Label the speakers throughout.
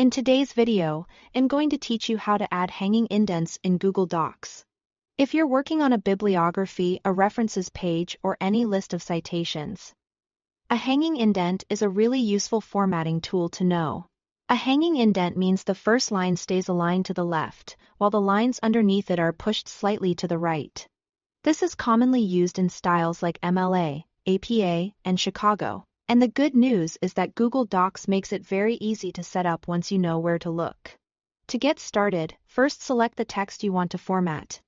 Speaker 1: In today's video, I'm going to teach you how to add hanging indents in Google Docs. If you're working on a bibliography, a references page, or any list of citations, a hanging indent is a really useful formatting tool to know. A hanging indent means the first line stays aligned to the left, while the lines underneath it are pushed slightly to the right. This is commonly used in styles like MLA, APA, and Chicago. And the good news is that Google Docs makes it very easy to set up once you know where to look. To get started, first select the text you want to format.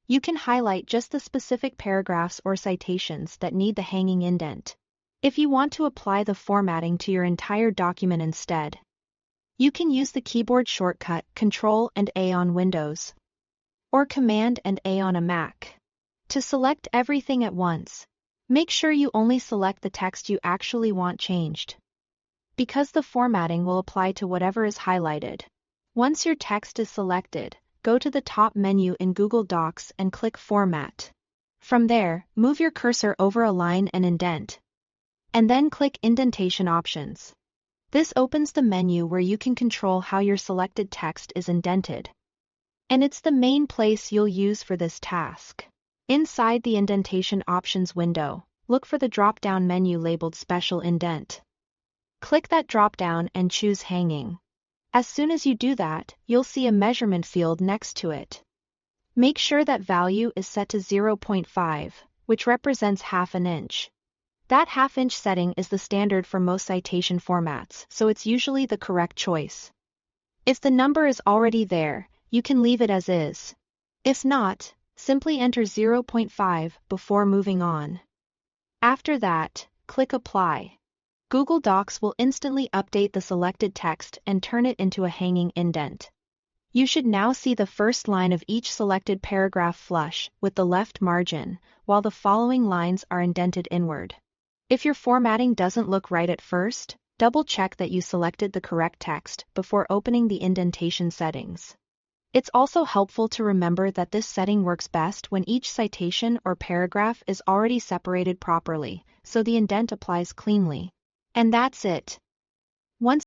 Speaker 1: You can highlight just the specific paragraphs or citations that need the hanging indent. If you want to apply the formatting to your entire document instead, you can use the keyboard shortcut Ctrl and A on Windows, or Command and A on a Mac, to select everything at once. Make sure you only select the text you actually want changed, because the formatting will apply to whatever is highlighted. Once your text is selected, go to the top menu in Google Docs and click Format. From there, move your cursor over a line and indent, and then click Indentation Options. This opens the menu where you can control how your selected text is indented, and it's the main place you'll use for this task. Inside the Indentation Options window, look for the drop-down menu labeled Special Indent. Click that drop-down and choose Hanging. As soon as you do that, you'll see a measurement field next to it. Make sure that value is set to 0.5, which represents half an inch. That half-inch setting is the standard for most citation formats, so it's usually the correct choice. If the number is already there, you can leave it as is. If not, simply enter 0.5 before moving on. After that, click Apply. Google Docs will instantly update the selected text and turn it into a hanging indent. You should now see the first line of each selected paragraph flush with the left margin, while the following lines are indented inward. If your formatting doesn't look right at first, double-check that you selected the correct text before opening the indentation settings. It's also helpful to remember that this setting works best when each citation or paragraph is already separated properly, so the indent applies cleanly. And that's it. Once